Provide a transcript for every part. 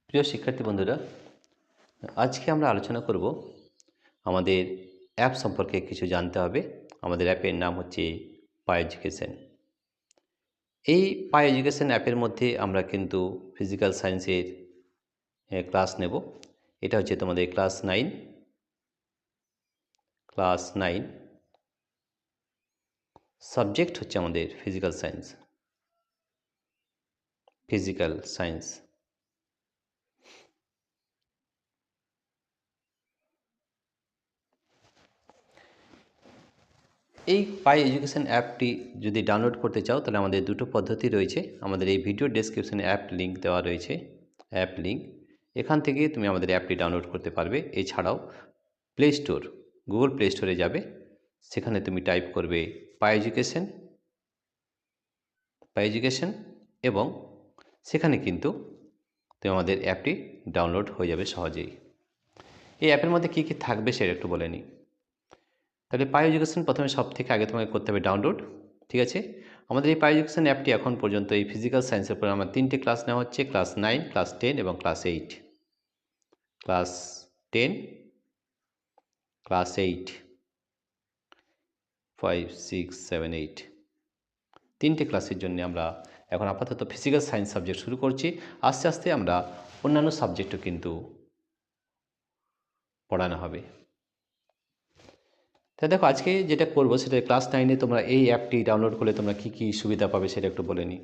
প্রিয় শিক্ষার্থী বন্ধুরা, আজকে আমরা আলোচনা করব আমাদের অ্যাপ সম্পর্কে কিছু জানতে হবে। আমাদের অ্যাপের নাম হচ্ছে পাই এডুকেশন। এই পাই এডুকেশন অ্যাপের মধ্যে আমরা কিন্তু ফিজিক্যাল সায়েন্সের ক্লাস নেব। এটা হচ্ছে তোমাদের ক্লাস 9 সাবজেক্ট হচ্ছে আমাদের ফিজিক্যাল সায়েন্স। এই পাই এডুকেশন অ্যাপটি যদি ডাউনলোড করতে চাও তাহলে আমাদের দুটো পদ্ধতি রয়েছে। আমাদের এই ভিডিও ডেসক্রিপশনে অ্যাপ লিঙ্ক দেওয়া রয়েছে, অ্যাপ লিঙ্ক। এখান থেকে তুমি আমাদের অ্যাপটি ডাউনলোড করতে পারবে। এছাড়াও গুগল প্লে স্টোরে যাবে, সেখানে তুমি টাইপ করবে পাই এডুকেশন এবং সেখানে কিন্তু তুমি আমাদের অ্যাপটি ডাউনলোড হয়ে যাবে সহজেই। এই অ্যাপের মধ্যে কী কী থাকবে সেটা একটু বলে নিই। তাহলে পাই এডুকেশন প্রথমে সব থেকে আগে তোমাকে করতে হবে ডাউনলোড। ঠিক আছে, আমাদের এই পাই এডুকেশন অ্যাপটি এখন পর্যন্ত এই ফিজিক্যাল সায়েন্সের উপর আমার 3টে ক্লাস নেওয়া হচ্ছে, ক্লাস 9, ক্লাস 10 এবং ক্লাস 8। ক্লাস 10, ক্লাস 8, 5, 6, 7, 8 3টে ক্লাসের জন্য আমরা এখন আপাতত ফিজিক্যাল সায়েন্স সাবজেক্ট শুরু করছি। আস্তে আস্তে আমরা অন্যান্য সাবজেক্টও কিন্তু পড়ানো হবে। তাই দেখো, আজকে যেটা করবো সেটা ক্লাস 9-এ তোমরা এই অ্যাপটি ডাউনলোড করলে তোমরা কী কী সুবিধা পাবে সেটা একটু বলে নিই।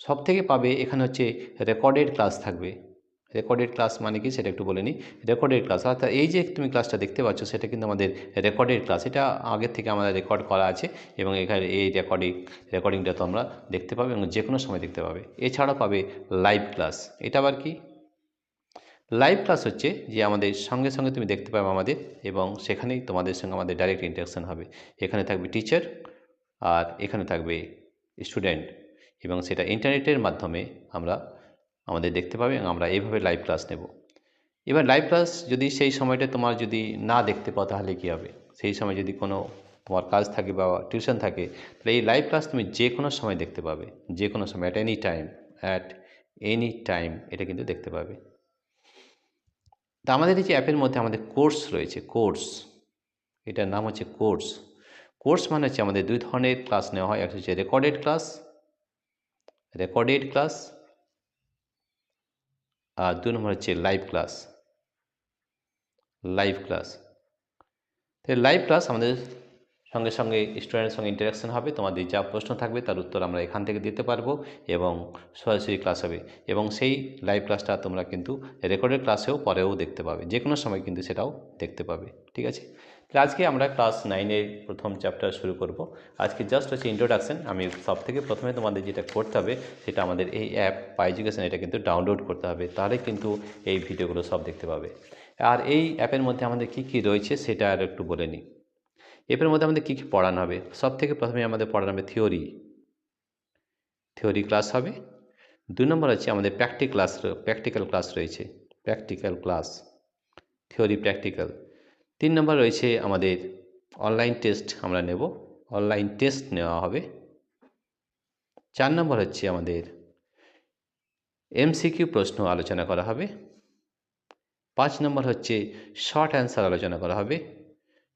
সব থেকে পাবে এখানে হচ্ছে রেকর্ডেড ক্লাস থাকবে। রেকর্ডেড ক্লাস মানে কি সেটা একটু বলে নিই। রেকর্ডেড ক্লাস অর্থাৎ এই যে তুমি ক্লাসটা দেখতে পাচ্ছ সেটা কিন্তু আমাদের রেকর্ডেড ক্লাস। এটা আগের থেকে আমাদের রেকর্ড করা আছে এবং এখানে এই রেকর্ডিংটা তোমরা দেখতে পাবে এবং যে কোনো সময় দেখতে পাবে। এছাড়া পাবে লাইভ ক্লাস। এটা আবার কি? লাইভ ক্লাস হচ্ছে যে আমাদের সঙ্গে সঙ্গে তুমি দেখতে পাবে আমাদের, এবং সেখানেই তোমাদের সঙ্গে আমাদের ডাইরেক্ট ইন্টারাকশান হবে। এখানে থাকবে টিচার আর এখানে থাকবে স্টুডেন্ট, এবং সেটা ইন্টারনেটের মাধ্যমে আমরা আমাদের দেখতে পাবে এবং আমরা এইভাবে লাইভ ক্লাস নেব। এবার লাইভ ক্লাস যদি সেই সময়টা তোমার যদি না দেখতে পাও তাহলে কী হবে? সেই সময় যদি কোনো তোমার কাজ থাকে বা টিউশন থাকে, তাহলে এই লাইভ ক্লাস তুমি যে কোনো সময় দেখতে পাবে, যে কোনো সময়, অ্যাট এনি টাইম এটা কিন্তু দেখতে পাবে। তা আমাদের এই যে অ্যাপের মধ্যে আমাদের কোর্স রয়েছে, এটার নাম হচ্ছে কোর্স মানে হচ্ছে আমাদের দুই ধরনের ক্লাস নেওয়া হয়। একটা হচ্ছে রেকর্ডেড ক্লাস আর 2 নম্বর হচ্ছে লাইভ ক্লাস। তো লাইভ ক্লাস আমাদের সঙ্গে সঙ্গে স্টুডেন্টের সঙ্গে ইন্টারাকশান হবে। তোমাদের যা প্রশ্ন থাকবে তার উত্তর আমরা এখান থেকে দিতে পারবো এবং সরাসরি ক্লাস হবে, এবং সেই লাইভ ক্লাসটা তোমরা কিন্তু রেকর্ডেড ক্লাসেও পরেও দেখতে পাবে, যে কোনো সময় কিন্তু সেটাও দেখতে পাবে। ঠিক আছে, তাহলে আজকে আমরা ক্লাস 9-এর প্রথম চ্যাপ্টার শুরু করব। আজকে জাস্ট হচ্ছে ইন্ট্রোডাকশান। আমি সব থেকে প্রথমে তোমাদের যেটা করতে হবে সেটা আমাদের এই অ্যাপ পাই এডুকেশন, এটা কিন্তু ডাউনলোড করতে হবে, তাহলে কিন্তু এই ভিডিওগুলো সব দেখতে পাবে। আর এই অ্যাপের মধ্যে আমাদের কী কী রয়েছে সেটা আর একটু বলে নিই। এর মধ্যে আমাদের কী কী পড়ানো হবে? সব থেকে প্রথমে আমাদের পড়ানো হবে থিওরি ক্লাস হবে। 2 নম্বর হচ্ছে আমাদের প্র্যাকটিক্যাল ক্লাস রয়েছে, থিওরি প্র্যাকটিক্যাল। 3 নম্বর রয়েছে আমাদের অনলাইন টেস্ট আমরা নেব, অনলাইন টেস্ট নেওয়া হবে। 4 নম্বর হচ্ছে আমাদের এমসিকিউ প্রশ্ন আলোচনা করা হবে। 5 নম্বর হচ্ছে শর্ট অ্যান্সার আলোচনা করা হবে।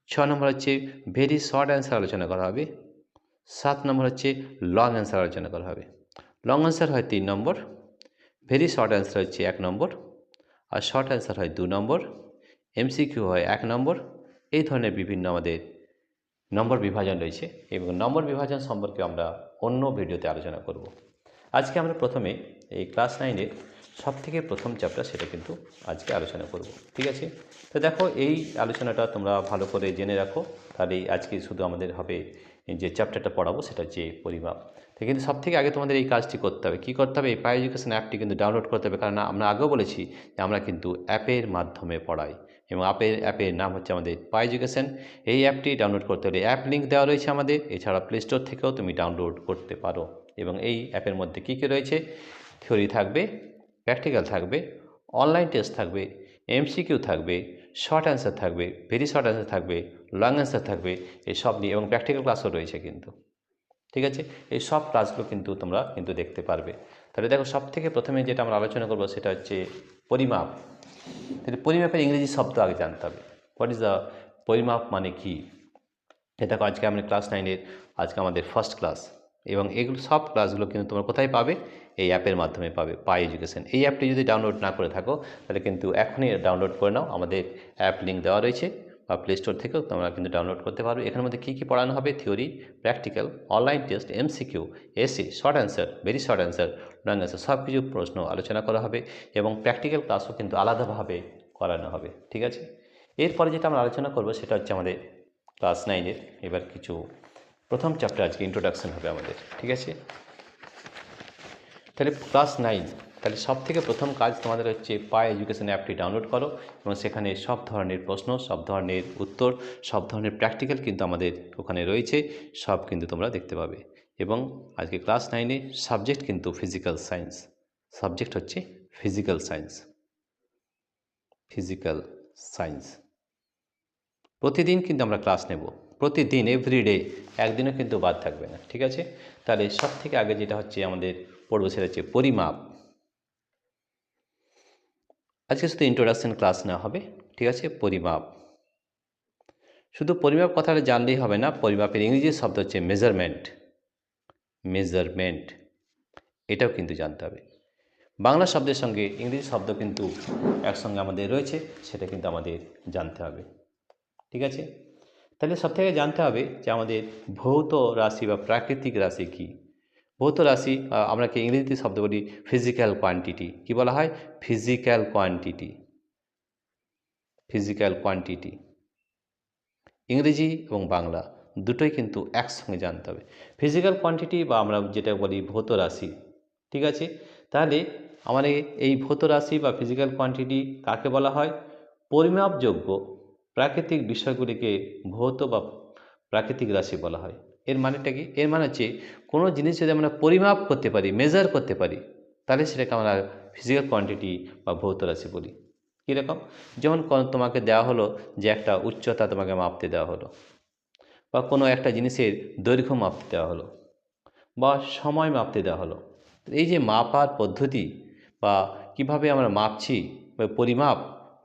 6 নম্বর হচ্ছে ভেরি শর্ট অ্যান্সার আলোচনা করা হবে। 7 নম্বর হচ্ছে লং অ্যান্সার আলোচনা করা হবে। লং অ্যান্সার হয় 3 নম্বর, ভেরি শর্ট অ্যান্সার হচ্ছে 1 নম্বর, আর শর্ট অ্যান্সার হয় 2 নম্বর, এমসিকিউ হয় 1 নম্বর। এই ধরনের বিভিন্ন আমাদের নম্বর বিভাজন রয়েছে, এবং নম্বর বিভাজন সম্পর্কে আমরা অন্য ভিডিওতে আলোচনা করব। আজকে আমরা প্রথমে এই ক্লাস 9-এর সবথেকে প্রথম চ্যাপ্টার সেটা কিন্তু আজকে আলোচনা করব। ঠিক আছে, তো দেখো এই আলোচনাটা তোমরা ভালো করে জেনে রাখো, তাহলেই আজকে শুধু আমাদের হবে যে চ্যাপ্টারটা পড়াবো সেটা হচ্ছে পরিমাপ। তো কিন্তু সবথেকে আগে তোমাদের এই কাজটি করতে হবে। কী করতে হবে? এই পাই এডুকেশন অ্যাপটি কিন্তু ডাউনলোড করতে হবে, কারণ আমরা আগেও বলেছি যে আমরা কিন্তু অ্যাপের মাধ্যমে পড়াই, এবং অ্যাপের নাম হচ্ছে আমাদের পাই এডুকেশন। এই অ্যাপটি ডাউনলোড করতে হলে অ্যাপ লিঙ্ক দেওয়া রয়েছে আমাদের, এছাড়া প্লে স্টোর থেকেও তুমি ডাউনলোড করতে পারো। এবং এই অ্যাপের মধ্যে কী কী রয়েছে? থিওরি থাকবে, প্র্যাকটিক্যাল থাকবে, অনলাইন টেস্ট থাকবে, এমসিকিউ থাকবে, শর্ট অ্যান্সার থাকবে, ভেরি শর্ট অ্যান্সার থাকবে, লং অ্যান্সার থাকবে, এই সব নিয়ে, এবং প্র্যাকটিক্যাল ক্লাসও রয়েছে কিন্তু। ঠিক আছে, এই সব ক্লাসগুলো কিন্তু তোমরা কিন্তু দেখতে পারবে। তাহলে দেখো সবথেকে প্রথমে যেটা আমরা আলোচনা করব সেটা হচ্ছে পরিমাপ। তাহলে পরিমাপের ইংরেজি শব্দ আগে জানতে হবে। হোয়াট ইজ দ্য পরিমাপ মানে কি? এটা দেখো আজকে আমরা ক্লাস 9-এর আজকে আমাদের ফার্স্ট ক্লাস, এবং এগুলো সব ক্লাসগুলো কিন্তু তোমরা কোথায় পাবে? এই অ্যাপের মাধ্যমে পাবে, পাই এডুকেশন। এই অ্যাপটি যদি ডাউনলোড না করে থাকো তাহলে কিন্তু এখনই ডাউনলোড করে নাও। আমাদের অ্যাপ লিঙ্ক দেওয়া রয়েছে, বা প্লে স্টোর থেকেও তোমরা কিন্তু ডাউনলোড করতে পারবে। এখানের মধ্যে কী কী পড়ানো হবে? Theory, practical, online test, MCQ, essay, short answer, very short answer, long answer, সব কিছু প্রশ্ন আলোচনা করা হবে, এবং প্র্যাকটিক্যাল ক্লাসও কিন্তু আলাদাভাবে করানো হবে। ঠিক আছে, এরপরে যেটা আমরা আলোচনা করব সেটা হচ্ছে আমাদের ক্লাস 9-এর এবার কিছু প্রথম চ্যাপ্টার, আজকে ইন্ট্রোডাকশন হবে আমাদের। ঠিক আছে, তাহলে ক্লাস 9, তাহলে সব থেকে প্রথম কাজ তোমাদের হচ্ছে পাই এডুকেশন অ্যাপটি ডাউনলোড করো, এবং সেখানে সব ধরনের প্রশ্ন, সব ধরনের উত্তর, সব ধরনের প্র্যাকটিক্যাল কিন্তু আমাদের ওখানে রয়েছে, সব কিন্তু তোমরা দেখতে পাবে। এবং আজকে ক্লাস 9-এ সাবজেক্ট কিন্তু ফিজিক্যাল সায়েন্স, সাবজেক্ট হচ্ছে ফিজিক্যাল সায়েন্স, ফিজিক্যাল সায়েন্স। প্রতিদিন কিন্তু আমরা ক্লাস নেব, প্রতিদিন, এভরিডে, একদিনও কিন্তু বাদ থাকবে না। ঠিক আছে, তাহলে সব থেকে আগে যেটা হচ্ছে আমাদের পড়বো সেটা হচ্ছে পরিমাপ। আজকে শুধু ইন্ট্রোডাকশন ক্লাস নেওয়া হবে। ঠিক আছে, পরিমাপ, শুধু পরিমাপ কথাটা জানলেই হবে না, পরিমাপের ইংরেজি শব্দ হচ্ছে মেজারমেন্ট, মেজারমেন্ট, এটাও কিন্তু জানতে হবে। বাংলা শব্দের সঙ্গে ইংরেজি শব্দ কিন্তু একসঙ্গে আমাদের রয়েছে, সেটা কিন্তু আমাদের জানতে হবে। ঠিক আছে, তাহলে সব থেকে জানতে হবে যে আমাদের ভৌত রাশি বা প্রাকৃতিক রাশি কী। ভৌত রাশি আমরা কি ইংরেজিতে শব্দ বলি ফিজিক্যাল কোয়ান্টিটি। কি বলা হয়? Physical quantity, physical quantity. ইংরেজি এবং বাংলা দুটোই কিন্তু একসঙ্গে জানতে হবে। ফিজিক্যাল কোয়ান্টিটি বা আমরা যেটা বলি ভৌত রাশি। ঠিক আছে, তাহলে আমাদের এই ভৌত রাশি বা ফিজিক্যাল কোয়ান্টিটি কাকে বলা হয়? পরিমাপযোগ্য প্রাকৃতিক বিষয়গুলিকে ভৌত বা প্রাকৃতিক রাশি বলা হয়। এর মানেটা কি? এর মানে হচ্ছে কোনো জিনিস যদি আমরা পরিমাপ করতে পারি, মেজার করতে পারি, তাহলে সেটাকে আমরা ফিজিক্যাল কোয়ান্টিটি বা ভৌত রাশি বলি। কীরকম? যেমন তোমাকে দেওয়া হলো যে একটা উচ্চতা তোমাকে মাপতে দেওয়া হলো, বা কোনো একটা জিনিসের দৈর্ঘ্য মাপতে দেওয়া হলো, বা সময় মাপতে দেওয়া হলো। এই যে মাপার পদ্ধতি বা কিভাবে আমরা মাপছি বা পরিমাপ,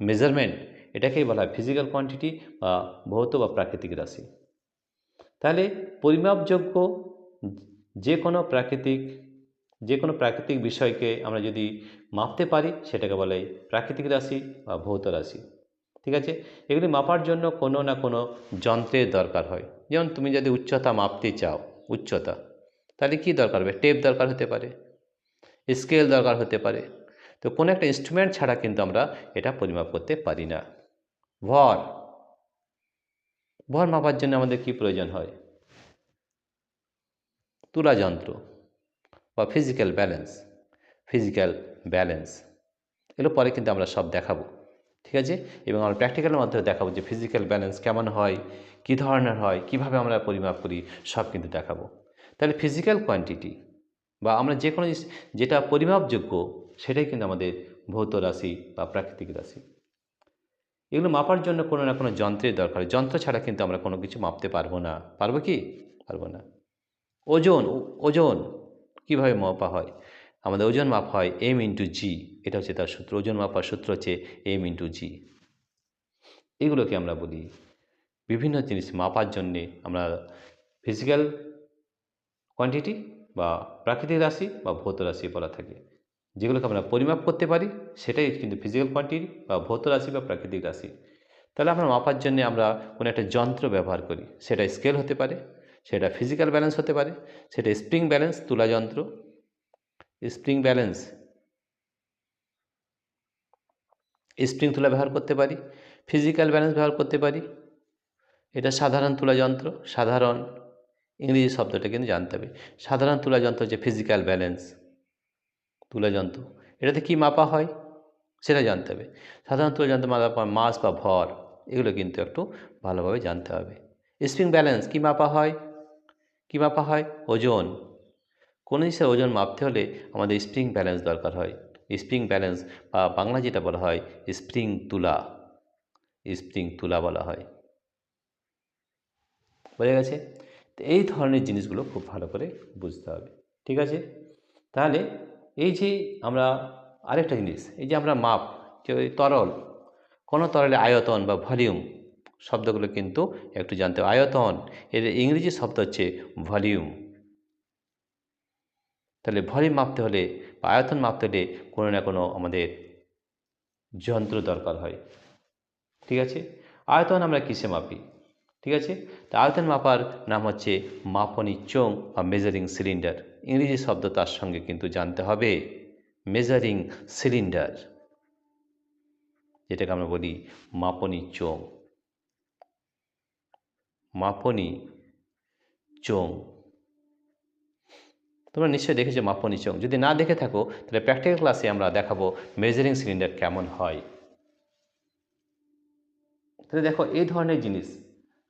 মেজারমেন্ট, এটাকেই বলা হয় ফিজিক্যাল কোয়ান্টিটি বা ভৌত বা প্রাকৃতিক রাশি। তাহলে পরিমাপযোগ্য যে কোনো প্রাকৃতিক বিষয়কে আমরা যদি মাপতে পারি সেটাকে বলে প্রাকৃতিক রাশি বা ভৌত রাশি। ঠিক আছে, এগুলি মাপার জন্য কোনো না কোনো যন্ত্রের দরকার হয়। যেমন তুমি যদি উচ্চতা মাপতে চাও, উচ্চতা, তাহলে কি দরকার হবে? টেপ দরকার হতে পারে, স্কেল দরকার হতে পারে। তো কোনো একটা ইনস্ট্রুমেন্ট ছাড়া কিন্তু আমরা এটা পরিমাপ করতে পারি না। ভর, ভর মাপার জন্য আমাদের কি প্রয়োজন হয়? তুলা যন্ত্র বা ফিজিক্যাল ব্যালেন্স, ফিজিক্যাল ব্যালেন্স। এগুলো পরে কিন্তু আমরা সব দেখাবো। ঠিক আছে, এবং আমরা প্র্যাকটিক্যালের মাধ্যমে দেখাবো যে ফিজিক্যাল ব্যালেন্স কেমন হয়, কী ধরনের হয়, কিভাবে আমরা পরিমাপ করি, সব কিন্তু দেখাবো। তাহলে ফিজিক্যাল কোয়ান্টিটি বা আমরা যে কোনো যেটা পরিমাপযোগ্য সেটাই কিন্তু আমাদের ভৌত রাশি বা প্রাকৃতিক রাশি। এগুলো মাপার জন্য কোনো না কোনো যন্ত্রের দরকার। যন্ত্র ছাড়া কিন্তু আমরা কোনো কিছু মাপতে পারবো না। পারবো কি? পারবো না। ওজন, ওজন কীভাবে মাপা হয়? আমাদের ওজন মাপ হয় M×G, এটা হচ্ছে তার সূত্র। ওজন মাপার সূত্র হচ্ছে M×G। এগুলোকে আমরা বলি বিভিন্ন জিনিস মাপার জন্যে আমরা ফিজিক্যাল কোয়ান্টিটি বা প্রাকৃতিক রাশি বা ভৌত রাশি বলা থাকে। যেগুলোকে আমরা পরিমাপ করতে পারি সেটাই কিন্তু ফিজিক্যাল কোয়ান্টিটি বা ভৌত রাশি বা প্রাকৃতিক রাশি। তাহলে আমরা মাপার জন্য আমরা কোনো একটা যন্ত্র ব্যবহার করি, সেটা স্কেল হতে পারে, সেটা ফিজিক্যাল ব্যালেন্স হতে পারে, সেটা স্প্রিং ব্যালেন্স, তুলা যন্ত্র, স্প্রিং ব্যালেন্স, স্প্রিং তুলা ব্যবহার করতে পারি, ফিজিক্যাল ব্যালেন্স ব্যবহার করতে পারি। এটা সাধারণ তুলা যন্ত্র, সাধারণ ইংরেজি শব্দটা কিন্তু জানতে হবে। সাধারণ তুলা যন্ত্র হচ্ছে ফিজিক্যাল ব্যালেন্স তুলা যন্ত্র। এটাতে কি মাপা হয় সেটা জানতে হবে। সাধারণ তুলা যন্ত্র মাপা মাস বা ভর, এগুলো কিন্তু একটু ভালোভাবে জানতে হবে। স্প্রিং ব্যালেন্স কি মাপা হয়? কি মাপা হয়? ওজন। কোনো জিনিসের ওজন মাপতে হলে আমাদের স্প্রিং ব্যালেন্স দরকার হয়। স্প্রিং ব্যালেন্স বা বাংলা যেটা বলা হয় স্প্রিং তুলা, স্প্রিং তুলা বলা হয়। বোঝা গেছে? তো এই ধরনের জিনিসগুলো খুব ভালো করে বুঝতে হবে। ঠিক আছে, তাহলে এই যে আমরা আরেকটা জিনিস, এই যে আমরা মাপ, যে ওই তরল, কোনো তরলের আয়তন বা ভলিউম শব্দগুলো কিন্তু একটু জানতে হবে। আয়তন এর ইংরেজি শব্দ হচ্ছে ভলিউম। তাহলে ভলিউম মাপতে হলে বা আয়তন মাপতে হলে কোনো না কোনো আমাদের যন্ত্র দরকার হয়। ঠিক আছে, আয়তন আমরা কিসে মাপি? ঠিক আছে, তা আয়তন মাপার নাম হচ্ছে মাপনী চোং বা মেজারিং সিলিন্ডার। ইংরেজি শব্দ তার সঙ্গে কিন্তু জানতে হবে, মেজারিং সিলিন্ডার, যেটাকে আমরা বলি মাপনী চোং। মাপনী চোং তোমরা নিশ্চয়ই দেখেছো মাপনী চোং। যদি না দেখে থাকো তাহলে প্র্যাকটিক্যাল ক্লাসে আমরা দেখাবো মেজারিং সিলিন্ডার কেমন হয়। তাহলে দেখো, এই ধরনের জিনিস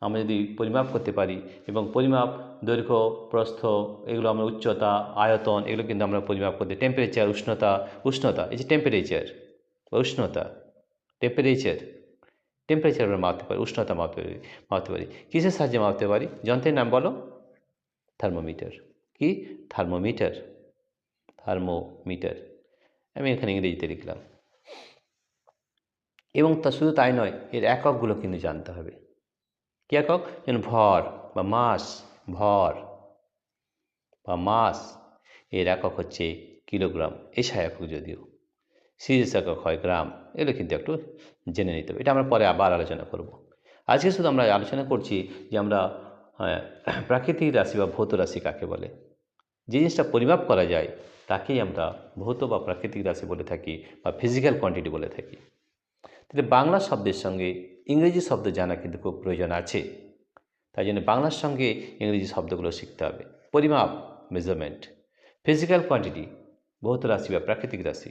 আমরা যদি পরিমাপ করতে পারি, এবং পরিমাপ দৈর্ঘ্য, প্রস্থ, এগুলো আমরা উচ্চতা, আয়তন, এগুলো কিন্তু আমরা পরিমাপ করতে, টেম্পারেচার, উষ্ণতা এই যে টেম্পারেচার বা উষ্ণতা, টেম্পারেচার আমরা মাপতে পারি, উষ্ণতা মাপতে পারি। কিসের সাহায্যে মাপতে পারি? যন্ত্রের নাম বলো। থার্মোমিটার। কি? থার্মোমিটার। আমি এখানে ইংরেজিতে লিখলাম। এবং তা শুধু তাই নয়, এর এককগুলো কিন্তু জানতে হবে। কি একক? যেমন ভর বা মাস, এর একক হচ্ছে কিলোগ্রাম। এসআই একক, যদিও সিরিয়াস একক হয় গ্রাম। এগুলো কিন্তু একটু জেনে নিতে হবে, এটা আমরা পরে আবার আলোচনা করব। আজকে শুধু আমরা আলোচনা করছি যে আমরা প্রাকৃতিক রাশি বা ভৌত রাশি কাকে বলে। যে জিনিসটা পরিমাপ করা যায় তাকেই আমরা ভৌত বা প্রাকৃতিক রাশি বলে থাকি, বা ফিজিক্যাল কোয়ান্টিটি বলে থাকি। তাহলে বাংলা শব্দের সঙ্গে ইংরেজি শব্দ জানা কিন্তু খুব প্রয়োজন আছে। তাই জন্য বাংলার সঙ্গে ইংরেজি শব্দগুলো শিখতে হবে। পরিমাপ, মেজারমেন্ট; ফিজিক্যাল কোয়ান্টিটি, ভৌত রাশি বা প্রাকৃতিক রাশি;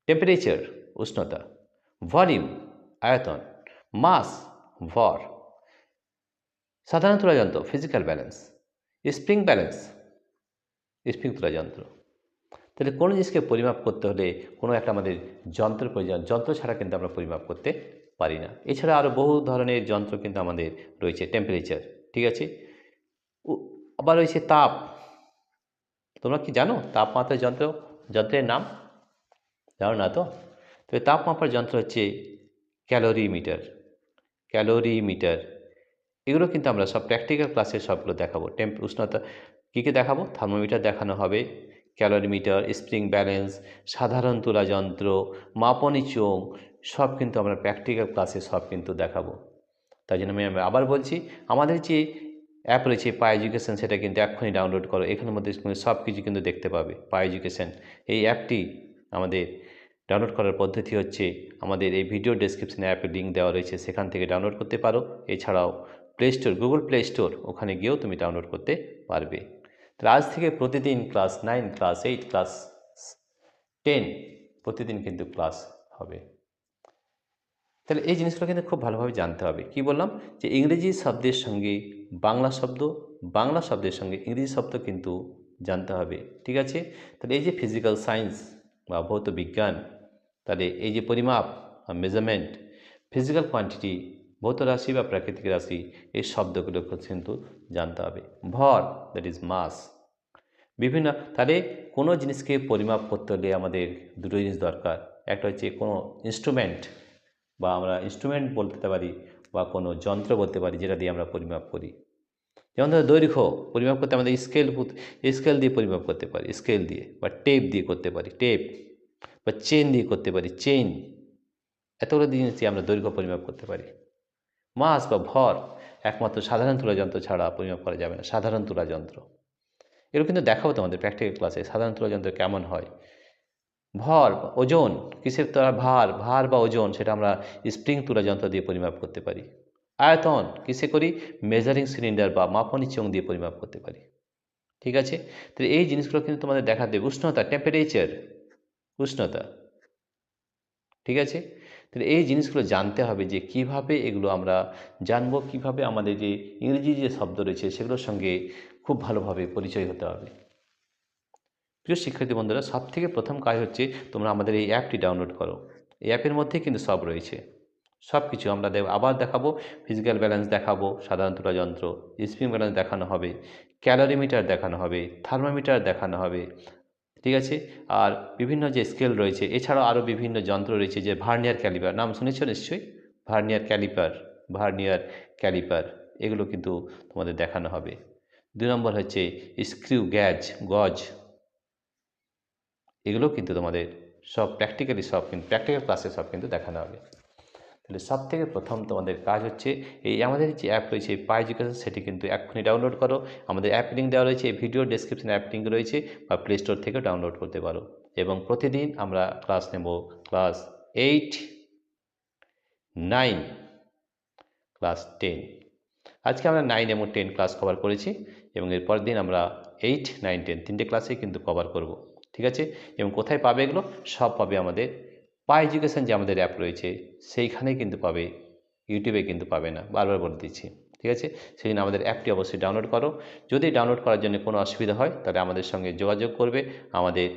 টেম্পারেচার, উষ্ণতা; ভলিউম, আয়তন; মাস, ভর; সাধারণ তুলা যন্ত্র, ফিজিক্যাল ব্যালেন্স; স্প্রিং তুলা যন্ত্র। তাহলে কোনো জিনিসকে পরিমাপ করতে হলে কোনো একটা আমাদের যন্ত্রের প্রয়োজন। যন্ত্র ছাড়া কিন্তু আমরা পরিমাপ করতে পারি না। এছাড়া আরও বহু ধরনের যন্ত্র কিন্তু আমাদের রয়েছে। টেম্পারেচার, ঠিক আছে। আবার রয়েছে তাপ। তোমরা কি জানো তাপমাত্রার যন্ত্রের নাম? জানো না তো? তবে তাপ মাপার যন্ত্র হচ্ছে ক্যালোরিমিটার। এগুলো কিন্তু আমরা সব প্র্যাকটিক্যাল ক্লাসে সবগুলো দেখাবো। উষ্ণতা কী কী দেখাবো? থার্মোমিটার দেখানো হবে, ক্যালোরিমিটার, স্প্রিং ব্যালেন্স, সাধারণ তুলা যন্ত্র, মাপনী চোং, সব কিন্তু আমরা প্র্যাকটিক্যাল ক্লাসে সব কিন্তু দেখাবো। তাই জন্য আমি আবার বলছি, আমাদের যে অ্যাপ রয়েছে পাই এডুকেশন, সেটা কিন্তু এক্ষুনি ডাউনলোড করো। এখানের মধ্যে সব কিছু কিন্তু দেখতে পাবে। পাই এডুকেশন এই অ্যাপটি আমাদের ডাউনলোড করার পদ্ধতি হচ্ছে, আমাদের এই ভিডিও ডেসক্রিপশনে অ্যাপের লিঙ্ক দেওয়া রয়েছে, সেখান থেকে ডাউনলোড করতে পারো। এছাড়াও গুগল প্লে স্টোর, ওখানে গিয়েও তুমি ডাউনলোড করতে পারবে। তাহলে আজ থেকে প্রতিদিন ক্লাস 9, ক্লাস 8, ক্লাস 10 প্রতিদিন কিন্তু ক্লাস হবে। তাহলে এই জিনিসগুলো কিন্তু খুব ভালোভাবে জানতে হবে। কি বললাম? যে ইংরেজি শব্দের সঙ্গে বাংলা শব্দের সঙ্গে ইংরেজি শব্দ কিন্তু জানতে হবে। ঠিক আছে? তাহলে এই যে ফিজিক্যাল সায়েন্স বা ভৌত বিজ্ঞান, তাহলে এই যে পরিমাপ বা মেজারমেন্ট, ফিজিক্যাল কোয়ান্টিটি, ভৌত রাশি বা প্রাকৃতিক রাশি, এই শব্দগুলো কিন্তু জানতে হবে। ভর, দ্যাট ইজ মাস। তাহলে কোনো জিনিসকে পরিমাপ করতে হলে আমাদের দুটো জিনিস দরকার। একটা হচ্ছে কোনো ইনস্ট্রুমেন্ট, বা আমরা ইনস্ট্রুমেন্ট বলতে পারি, বা কোনো যন্ত্র বলতে পারি, যেটা দিয়ে আমরা পরিমাপ করি। যেমন ধরো দৈর্ঘ্য পরিমাপ করতে আমাদের স্কেল দিয়ে পরিমাপ করতে পারি, স্কেল দিয়ে, বা টেপ দিয়ে করতে পারি, বা চেন দিয়ে করতে পারি, চেন। এতগুলো জিনিস দিয়ে আমরা দৈর্ঘ্য পরিমাপ করতে পারি। মাস বা ভর একমাত্র সাধারণ তুলা যন্ত্র ছাড়া পরিমাপ করা যাবে না। সাধারণ তুলা যন্ত্র, এগুলো কিন্তু দেখাবো তোমাদের প্র্যাকটিক্যাল ক্লাসে, সাধারণ তুলা যন্ত্র কেমন হয়। ভর, ওজন, কিসের দ্বারা ভার বা ওজন, সেটা আমরা স্প্রিং তুলা যন্ত্র দিয়ে পরিমাপ করতে পারি। আয়তন কিসে করি? মেজারিং সিলিন্ডার বা মাপনী চোং দিয়ে পরিমাপ করতে পারি। ঠিক আছে? তো এই জিনিসগুলো কিন্তু তোমাদের দেখাতে। উষ্ণতা, টেম্পারেচার, উষ্ণতা, ঠিক আছে। তাহলে এই জিনিসগুলো জানতে হবে, যে কিভাবে এগুলো আমরা জানবো, কিভাবে আমাদের যে ইংরেজি যে শব্দ রয়েছে সেগুলোর সঙ্গে খুব ভালোভাবে পরিচয় হতে হবে। প্রিয় শিক্ষার্থী বন্ধুরা, সব থেকে প্রথম কাজ হচ্ছে তোমরা আমাদের এই অ্যাপটি ডাউনলোড করো। এই অ্যাপের মধ্যে কিন্তু সব রয়েছে, সব কিছু আমরা আবার দেখাবো। ফিজিক্যাল ব্যালেন্স দেখাবো, সাধারণ তুলা যন্ত্র, স্প্রিং ব্যালেন্স দেখানো হবে, ক্যালোরিমিটার দেখানো হবে, থার্মোমিটার দেখানো হবে, ঠিক আছে। আর বিভিন্ন যে স্কেল রয়েছে, এছাড়াও আরও বিভিন্ন যন্ত্র রয়েছে, যে ভার্নিয়ার ক্যালিপার নাম শুনেছ নিশ্চয়ই। ভার্নিয়ার ক্যালিপার এগুলো কিন্তু তোমাদের দেখানো হবে। 2 নম্বর হচ্ছে স্ক্রিউ গজ, এগুলো কিন্তু তোমাদের সব প্র্যাকটিক্যাল ক্লাসে সব কিন্তু দেখানো হবে। তাহলে সব থেকে প্রথম তোমাদের কাজ হচ্ছে এই আমাদের যে অ্যাপ রয়েছে পাই এডুকেশন, সেটি কিন্তু এক্ষুনি ডাউনলোড করো। আমাদের অ্যাপ লিঙ্ক দেওয়া রয়েছে, এই ভিডিও ডেসক্রিপশনে অ্যাপ লিঙ্ক রয়েছে, বা প্লে স্টোর থেকে ডাউনলোড করতে পারো। এবং প্রতিদিন আমরা ক্লাস নেব, ক্লাস 8, 9, ক্লাস 10। আজকে আমরা 9 এবং 10 ক্লাস কভার করেছি, এবং এরপরের দিন আমরা 8, 9, 10 তিনটে ক্লাসেই কিন্তু কভার করব। ঠিক আছে। এবং কোথায় পাবে এগুলো? সব পাবে আমাদের পাই এডুকেশন যে আমাদের অ্যাপ রয়েছে সেইখানেই কিন্তু পাবে, ইউটিউবে কিন্তু পাবে না, বারবার বলে দিচ্ছি। ঠিক আছে। সেই জন্য আমাদের অ্যাপটি অবশ্যই ডাউনলোড করো। যদি ডাউনলোড করার জন্য কোনো অসুবিধা হয় তাহলে আমাদের সঙ্গে যোগাযোগ করবে। আমাদের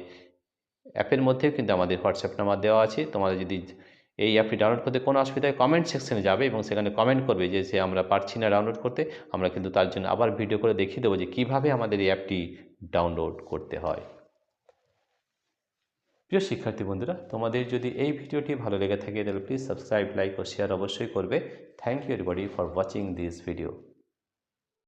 অ্যাপের মধ্যেও কিন্তু আমাদের হোয়াটসঅ্যাপ নাম্বার দেওয়া আছে। তোমাদের যদি এই অ্যাপটি ডাউনলোড করতে কোনো অসুবিধা হয়, কমেন্ট সেকশনে যাবে এবং সেখানে কমেন্ট করবে যে সে আমরা পারছি না ডাউনলোড করতে। আমরা কিন্তু তার জন্য আবার ভিডিও করে দেখিয়ে দেবো যে কীভাবে আমাদের এই অ্যাপটি ডাউনলোড করতে হয়। প্রিয় শিক্ষার্থী বন্ধুরা, তোমাদের যদি এই ভিডিওটি ভালো লেগে থাকে তাহলে প্লিজ সাবস্ক্রাইব, লাইক ও শেয়ার অবশ্যই করবে। Thank you everybody for watching this video.